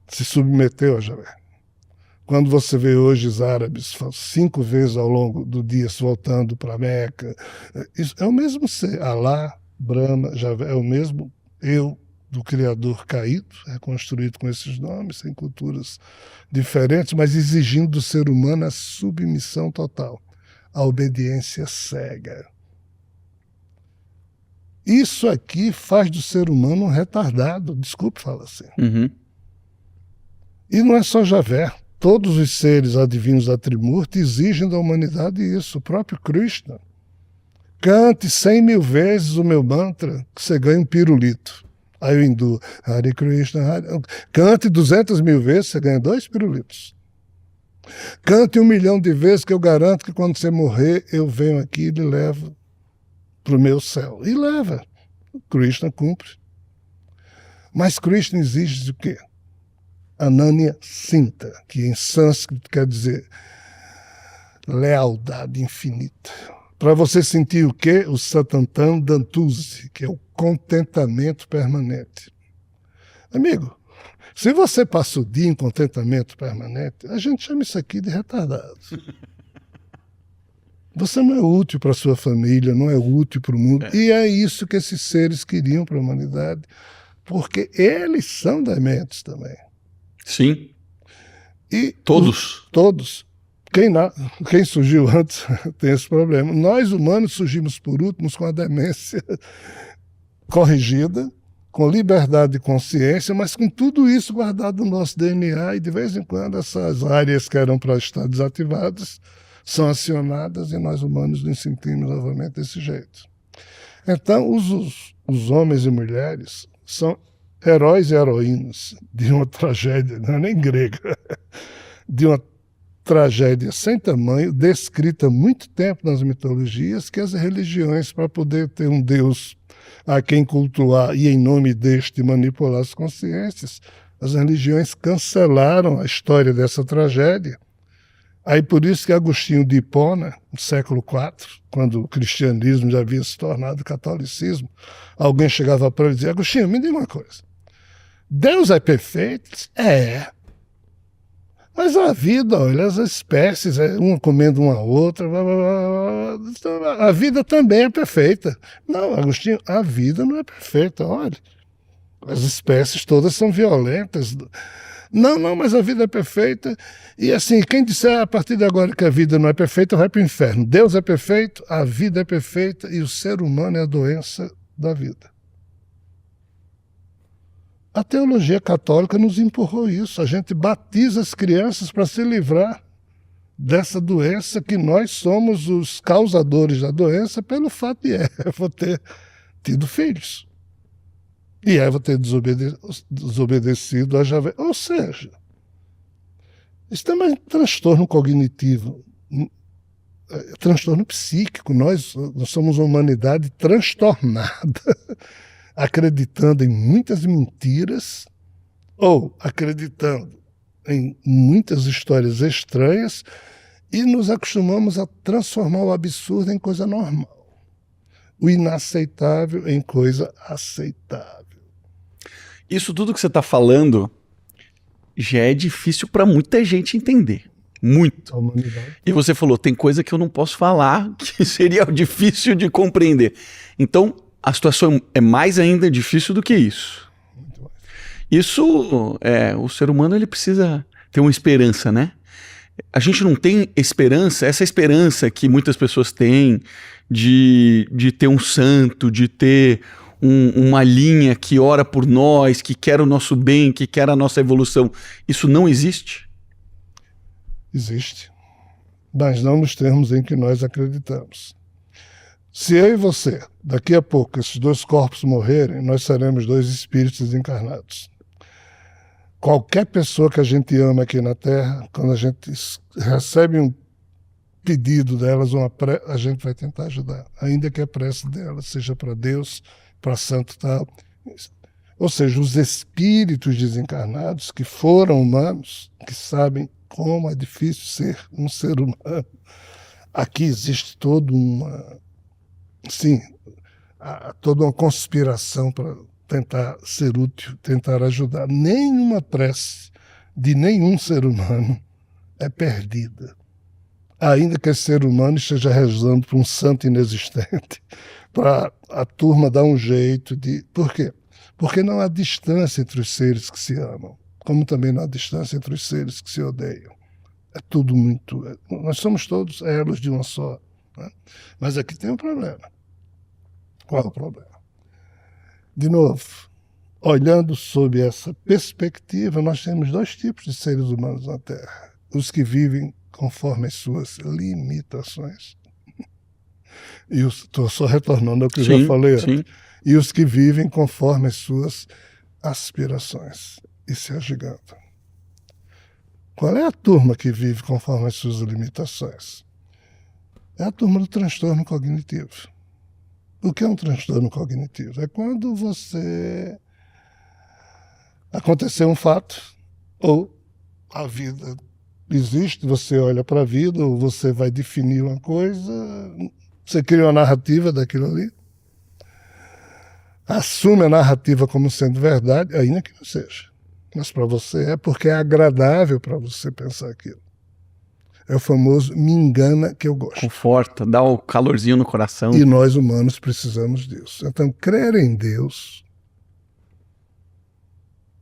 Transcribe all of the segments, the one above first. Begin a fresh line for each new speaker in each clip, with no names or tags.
se submeteu a Javé. Quando você vê hoje os árabes 5 vezes ao longo do dia se voltando para Meca, isso é o mesmo ser. Alá, Brahma, Javé, é o mesmo eu do Criador caído, reconstruído com esses nomes, em culturas diferentes, mas exigindo do ser humano a submissão total, a obediência cega. Isso aqui faz do ser humano um retardado, desculpe falar assim.
Uhum.
E não é só Javé. Todos os seres adivinhos da Trimurti exigem da humanidade isso. O próprio Krishna. Cante 100.000 vezes o meu mantra que você ganha um pirulito. Aí o hindu, Hare Krishna, cante 200.000 vezes, você ganha 2 pirulitos. Cante 1 milhão de vezes que eu garanto que quando você morrer, eu venho aqui e lhe levo para o meu céu. E leva. Krishna cumpre. Mas Krishna exige o quê? Ananya Sinta, que em sânscrito quer dizer lealdade infinita. Para você sentir o quê? O Satantam Dantusi, que é o contentamento permanente. Amigo, se você passa o dia em contentamento permanente, a gente chama isso aqui de retardado. Você não é útil para a sua família, não é útil para o mundo. E é isso que esses seres queriam para a humanidade, porque eles são dementes também.
Sim.
E
todos.
Todos. Quem surgiu antes tem esse problema. Nós, humanos, surgimos por últimos com a demência corrigida, com liberdade de consciência, mas com tudo isso guardado no nosso DNA, e de vez em quando essas áreas que eram para estar desativadas são acionadas e nós, humanos, nos sentimos novamente desse jeito. Então, os homens e mulheres são heróis e heroínas de uma tragédia, não é nem grega, de uma tragédia sem tamanho, descrita há muito tempo nas mitologias, que as religiões, para poder ter um Deus a quem cultuar e em nome deste manipular as consciências, as religiões cancelaram a história dessa tragédia. Aí por isso que Agostinho de Hipona, no século IV, quando o cristianismo já havia se tornado catolicismo, alguém chegava para ele e dizia: Agostinho, me diga uma coisa, Deus é perfeito? É. Mas a vida, olha, as espécies, uma comendo uma outra, a vida também é perfeita. Não, Agostinho, a vida não é perfeita, olha. As espécies todas são violentas. Não, mas a vida é perfeita. E assim, quem disser a partir de agora que a vida não é perfeita, vai para o inferno. Deus é perfeito, a vida é perfeita e o ser humano é a doença da vida. A teologia católica nos empurrou isso. A gente batiza as crianças para se livrar dessa doença, que nós somos os causadores da doença pelo fato de Eva ter tido filhos. E Eva ter desobedecido a Javé. Ou seja, isso também é transtorno cognitivo, transtorno psíquico. Nós somos uma humanidade transtornada, acreditando em muitas mentiras ou acreditando em muitas histórias estranhas e nos acostumamos a transformar o absurdo em coisa normal, o inaceitável em coisa aceitável.
Isso tudo que você está falando já é difícil para muita gente entender. Muito. E você falou, tem coisa que eu não posso falar que seria difícil de compreender. Então, a situação é mais ainda difícil do que isso. Isso, o ser humano ele precisa ter uma esperança, né? A gente não tem esperança, essa esperança que muitas pessoas têm de ter um santo, de ter uma linha que ora por nós, que quer o nosso bem, que quer a nossa evolução. Isso não existe?
Existe, mas não nos termos em que nós acreditamos. Se eu e você, daqui a pouco, esses 2 corpos morrerem, nós seremos 2 espíritos desencarnados. Qualquer pessoa que a gente ama aqui na Terra, quando a gente recebe um pedido delas, a gente vai tentar ajudar, ainda que a prece delas seja para Deus, para santo tal. Ou seja, os espíritos desencarnados que foram humanos, que sabem como é difícil ser um ser humano. Aqui existe toda uma conspiração para tentar ser útil, tentar ajudar. Nenhuma prece de nenhum ser humano é perdida. Ainda que esse ser humano esteja rezando para um santo inexistente, para a turma dar um jeito de... Por quê? Porque não há distância entre os seres que se amam, como também não há distância entre os seres que se odeiam. É tudo muito... Nós somos todos elos de uma só. Né? Mas aqui tem um problema. Qual é o problema? De novo, olhando sob essa perspectiva, nós temos dois tipos de seres humanos na Terra. Os que vivem conforme as suas limitações. E estou só retornando ao que eu já falei antes. E os que vivem conforme as suas aspirações e se agigantam. Qual é a turma que vive conforme as suas limitações? É a turma do transtorno cognitivo. O que é um transtorno cognitivo? É quando você... aconteceu um fato, ou a vida existe, você olha para a vida, ou você vai definir uma coisa, você cria uma narrativa daquilo ali, assume a narrativa como sendo verdade, ainda que não seja. Mas para você é porque é agradável para você pensar aquilo. É o famoso me engana que eu gosto.
Conforta, dá o calorzinho no coração.
E nós humanos precisamos disso. Então, crer em Deus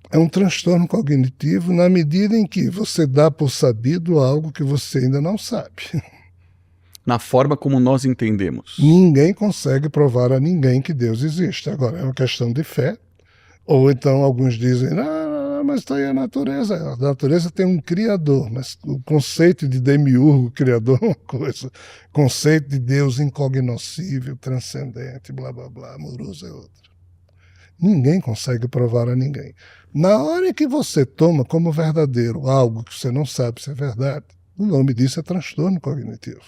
é um transtorno cognitivo na medida em que você dá por sabido algo que você ainda não sabe.
Na forma como nós entendemos.
Ninguém consegue provar a ninguém que Deus existe. Agora, é uma questão de fé. Ou então alguns dizem, mas está aí a natureza. A natureza tem um criador, mas o conceito de demiurgo, criador, é uma coisa. O conceito de Deus incognoscível, transcendente, blá, blá, blá, amoroso é outra. Ninguém consegue provar a ninguém. Na hora que você toma como verdadeiro algo que você não sabe se é verdade, o nome disso é transtorno cognitivo.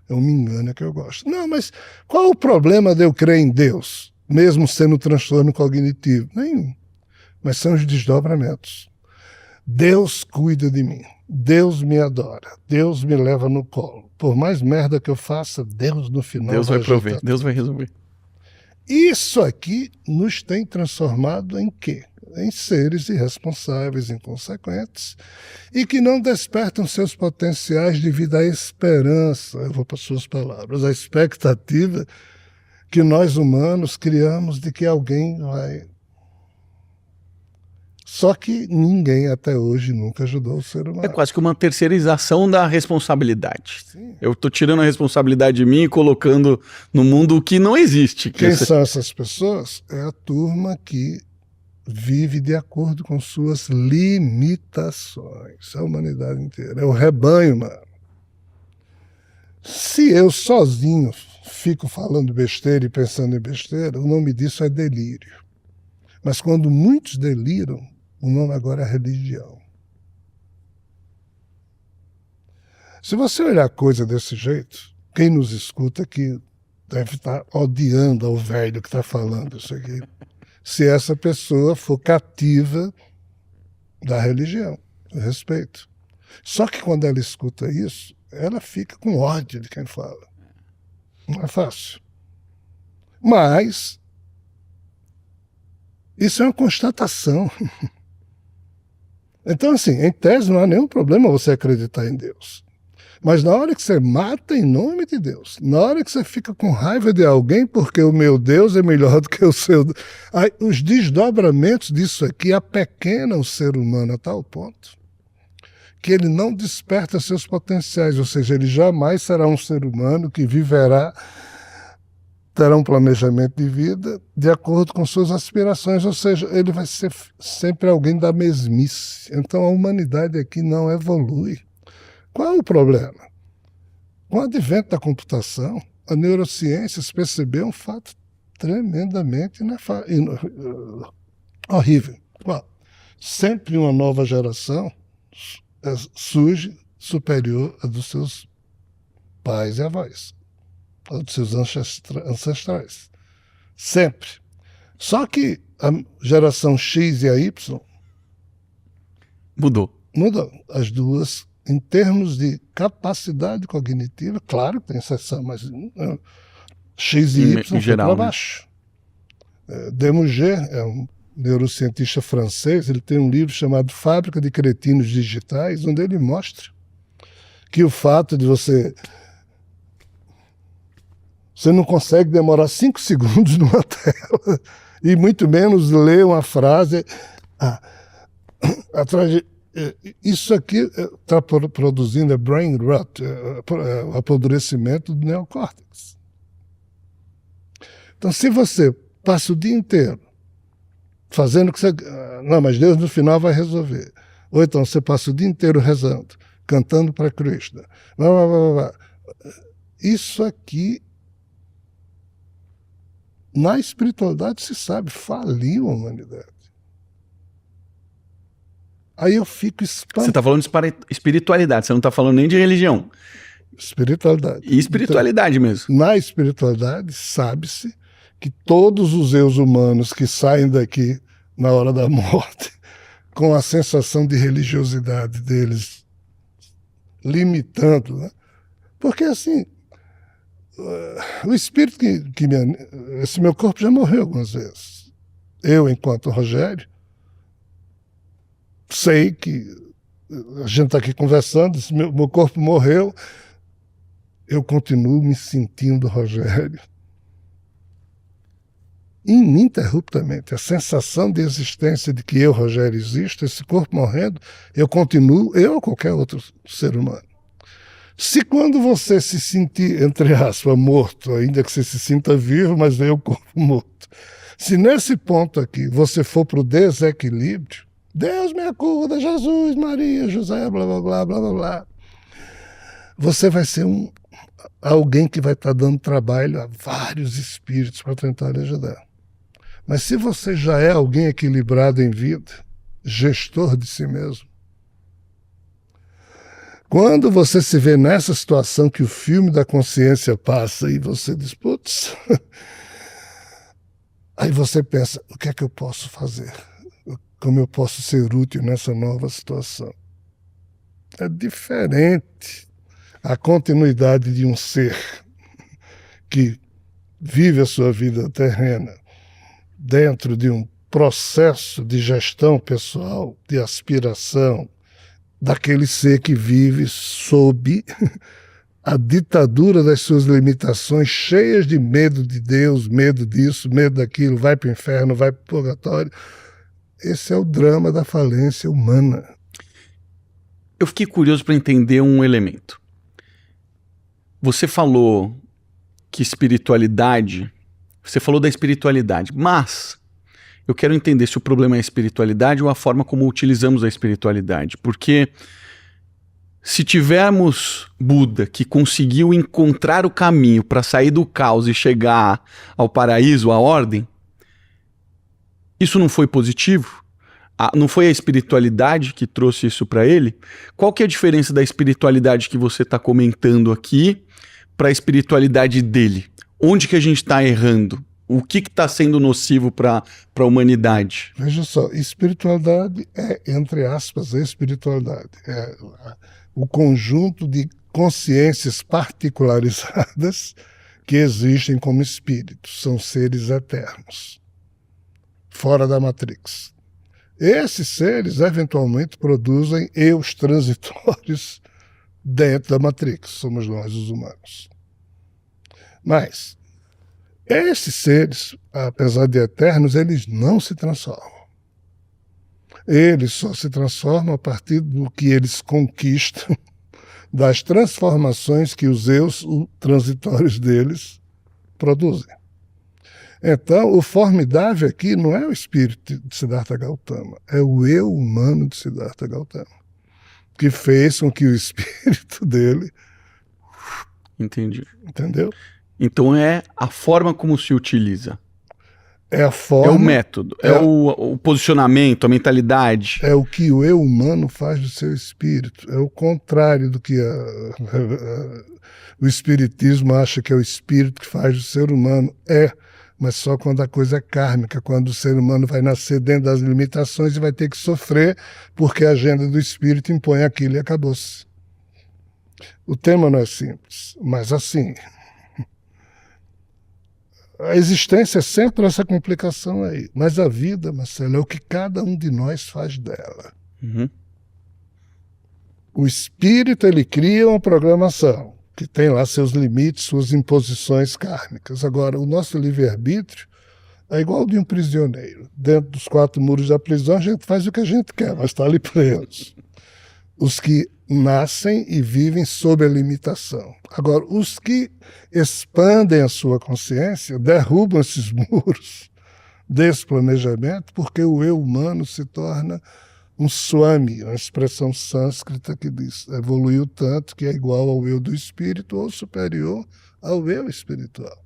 Eu me engano que eu gosto. Não, mas qual o problema de eu crer em Deus, mesmo sendo transtorno cognitivo? Nenhum. Mas são os desdobramentos. Deus cuida de mim. Deus me adora. Deus me leva no colo. Por mais merda que eu faça, Deus no final
Deus vai prover. Deus vai resolver.
Isso aqui nos tem transformado em quê? Em seres irresponsáveis, inconsequentes, e que não despertam seus potenciais devido à esperança, eu vou para suas palavras, a expectativa que nós humanos criamos de que alguém vai... Só que ninguém até hoje nunca ajudou o ser humano.
É quase que uma terceirização da responsabilidade.
Sim.
Eu estou tirando a responsabilidade de mim e colocando no mundo o que não existe.
Quem são essas pessoas? É a turma que vive de acordo com suas limitações. A humanidade inteira. É o rebanho, mano. Se eu sozinho fico falando besteira e pensando em besteira, o nome disso é delírio. Mas quando muitos deliram, o nome agora é religião. Se você olhar a coisa desse jeito, quem nos escuta aqui deve estar odiando ao velho que está falando isso aqui. Se essa pessoa for cativa da religião, do respeito. Só que quando ela escuta isso, ela fica com ódio de quem fala. Não é fácil. Mas isso é uma constatação. Então, assim, em tese não há nenhum problema você acreditar em Deus. Mas na hora que você mata em nome de Deus, na hora que você fica com raiva de alguém porque o meu Deus é melhor do que o seu... Aí, os desdobramentos disso aqui apequenam o ser humano a tal ponto que ele não desperta seus potenciais, ou seja, ele jamais será um ser humano que viverá, terá um planejamento de vida de acordo com suas aspirações, ou seja, ele vai ser sempre alguém da mesmice. Então a humanidade aqui não evolui. Qual é o problema? Com o advento da computação, a neurociência percebeu um fato tremendamente horrível. Qual? Sempre uma nova geração surge superior à dos seus pais e avós, ou dos seus ancestrais. Sempre. Só que a geração X e a Y
mudou.
As duas, em termos de capacidade cognitiva, claro que tem exceção, mas X e Y
em geral,
para baixo. Demo G é um neurocientista francês, ele tem um livro chamado Fábrica de Cretinos Digitais, onde ele mostra que o fato de você não consegue demorar 5 segundos numa tela e muito menos ler uma frase atrás de... Isso aqui está produzindo brain rot, o apodrecimento do neocórtex. Então, se você passa o dia inteiro fazendo o que você... Não, mas Deus no final vai resolver. Ou então você passa o dia inteiro rezando, cantando para Krishna. Blá, blá, blá, blá. Isso aqui, na espiritualidade, se sabe, faliu a humanidade. Aí eu fico espantado.
Você está falando de espiritualidade, você não está falando nem de religião.
Espiritualidade.
E espiritualidade
então,
mesmo.
Na espiritualidade, sabe-se que todos os eus humanos que saem daqui na hora da morte, com a sensação de religiosidade deles limitando, né? Porque assim, o espírito esse meu corpo já morreu algumas vezes. Eu, enquanto Rogério, sei que a gente está aqui conversando, meu corpo morreu, eu continuo me sentindo Rogério. Ininterruptamente. A sensação de existência de que eu, Rogério, existo, esse corpo morrendo, eu continuo, eu ou qualquer outro ser humano. Se quando você se sentir, entre aspas, morto, ainda que você se sinta vivo, mas veio o corpo morto, se nesse ponto aqui você for para o desequilíbrio, Deus me acuda, Jesus, Maria, José, blá, blá, blá, blá, blá, blá, você vai ser alguém que vai estar dando trabalho a vários espíritos para tentar lhe ajudar. Mas se você já é alguém equilibrado em vida, gestor de si mesmo, quando você se vê nessa situação que o filme da consciência passa e você diz, putz, aí você pensa, o que é que eu posso fazer? Como eu posso ser útil nessa nova situação? É diferente a continuidade de um ser que vive a sua vida terrena dentro de um processo de gestão pessoal, de aspiração, daquele ser que vive sob a ditadura das suas limitações, cheias de medo de Deus, medo disso, medo daquilo, vai para o inferno, vai para o purgatório. Esse é o drama da falência humana.
Eu fiquei curioso para entender um elemento. Você falou que espiritualidade... Você falou da espiritualidade, mas eu quero entender se o problema é a espiritualidade ou a forma como utilizamos a espiritualidade. Porque se tivermos Buda que conseguiu encontrar o caminho para sair do caos e chegar ao paraíso, à ordem, isso não foi positivo? Não foi a espiritualidade que trouxe isso para ele? Qual que é a diferença da espiritualidade que você está comentando aqui para a espiritualidade dele? Onde que a gente está errando? O que está sendo nocivo para a humanidade?
Veja só, espiritualidade é, entre aspas, espiritualidade. É o conjunto de consciências particularizadas que existem como espíritos. São seres eternos, fora da Matrix. Esses seres, eventualmente, produzem eus transitórios dentro da Matrix. Somos nós, os humanos. Mas esses seres, apesar de eternos, eles não se transformam. Eles só se transformam a partir do que eles conquistam, das transformações que os eus transitórios deles produzem. Então, o formidável aqui não é o espírito de Siddhartha Gautama, é o eu humano de Siddhartha Gautama, que fez com que o espírito dele...
Entendi.
Entendeu?
Então é a forma como se utiliza.
É a forma...
É o método, é o posicionamento, a mentalidade.
É o que o eu humano faz do seu espírito. É o contrário do que o espiritismo acha que é o espírito que faz do ser humano. Mas só quando a coisa é kármica, quando o ser humano vai nascer dentro das limitações e vai ter que sofrer porque a agenda do espírito impõe aquilo e acabou-se. O tema não é simples, mas assim... A existência é sempre essa complicação aí. Mas a vida, Marcelo, é o que cada um de nós faz dela.
Uhum.
O espírito, ele cria uma programação que tem lá seus limites, suas imposições kármicas. Agora, o nosso livre-arbítrio é igual ao de um prisioneiro. Dentro dos 4 muros da prisão, a gente faz o que a gente quer, mas está ali preso. Os que nascem e vivem sob a limitação. Agora, os que expandem a sua consciência derrubam esses muros desse planejamento, porque o eu humano se torna um swami, uma expressão sânscrita que diz evoluiu tanto que é igual ao eu do espírito ou superior ao eu espiritual.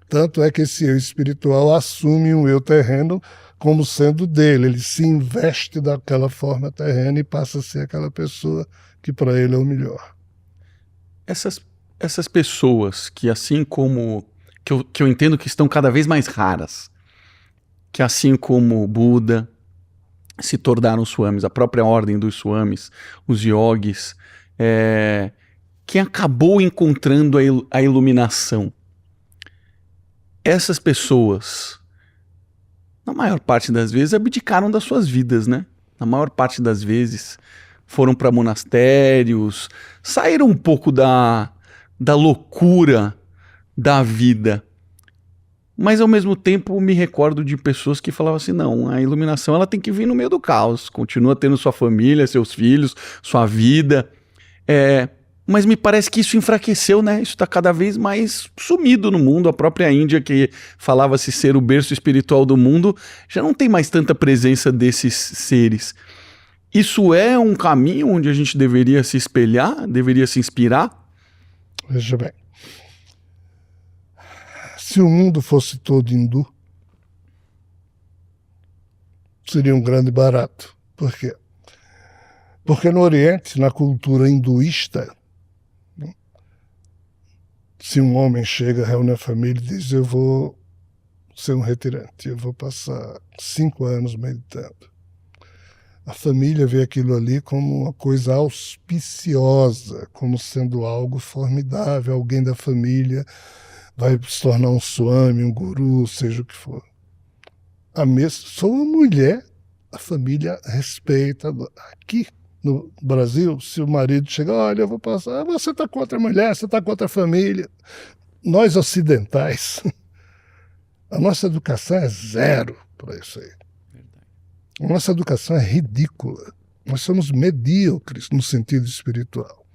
Tanto é que esse eu espiritual assume um eu terreno como sendo dele, ele se investe daquela forma terrena e passa a ser aquela pessoa que para ele é o melhor.
Essas pessoas que assim como... Que eu entendo que estão cada vez mais raras, que assim como Buda se tornaram swamis, a própria ordem dos swamis, os yogis, quem acabou encontrando a iluminação. Essas pessoas, na maior parte das vezes, abdicaram das suas vidas, né? Na maior parte das vezes, foram para monastérios, saíram um pouco da loucura da vida. Mas, ao mesmo tempo, me recordo de pessoas que falavam assim, não, a iluminação ela tem que vir no meio do caos, continua tendo sua família, seus filhos, sua vida. Mas me parece que isso enfraqueceu, né? Isso está cada vez mais sumido no mundo. A própria Índia, que falava-se ser o berço espiritual do mundo, já não tem mais tanta presença desses seres. Isso é um caminho onde a gente deveria se espelhar, deveria se inspirar?
Veja bem, se o mundo fosse todo hindu, seria um grande barato. Por quê? Porque no Oriente, na cultura hinduísta, se um homem chega, reúne a família e diz, eu vou ser um retirante, eu vou passar 5 anos meditando. A família vê aquilo ali como uma coisa auspiciosa, como sendo algo formidável. Alguém da família vai se tornar um swami, um guru, seja o que for. Sou uma mulher, a família respeita. Aqui no Brasil, se o marido chegar, olha, eu vou passar, você está contra a mulher, você está contra a família. Nós ocidentais, a nossa educação é zero para isso aí. A nossa educação é ridícula. Nós somos medíocres no sentido espiritual.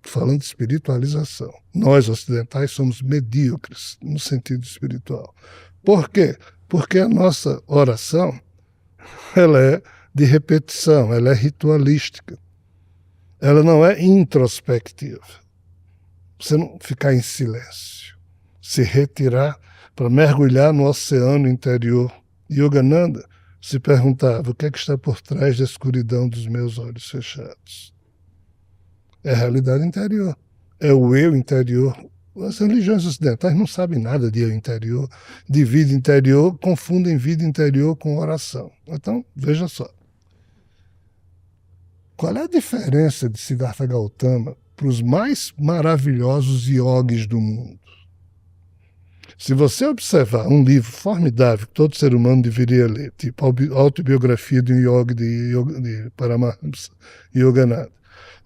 Falando de espiritualização. Nós, ocidentais, somos medíocres no sentido espiritual. Por quê? Porque a nossa oração ela é de repetição, ela é ritualística. Ela não é introspectiva. Você não ficar em silêncio, se retirar para mergulhar no oceano interior. Yogananda se perguntava, o que é que está por trás da escuridão dos meus olhos fechados? É a realidade interior, é o eu interior. As religiões ocidentais não sabem nada de eu interior, de vida interior, confundem vida interior com oração. Então, veja só. Qual é a diferença de Siddhartha Gautama para os mais maravilhosos yogis do mundo? Se você observar um livro formidável que todo ser humano deveria ler, tipo a autobiografia de um yogi de Paramahamsa Yogananda,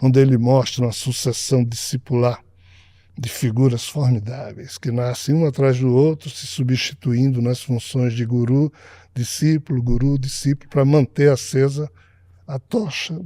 onde ele mostra uma sucessão discipular de figuras formidáveis que nascem um atrás do outro, se substituindo nas funções de guru, discípulo, para manter acesa a tocha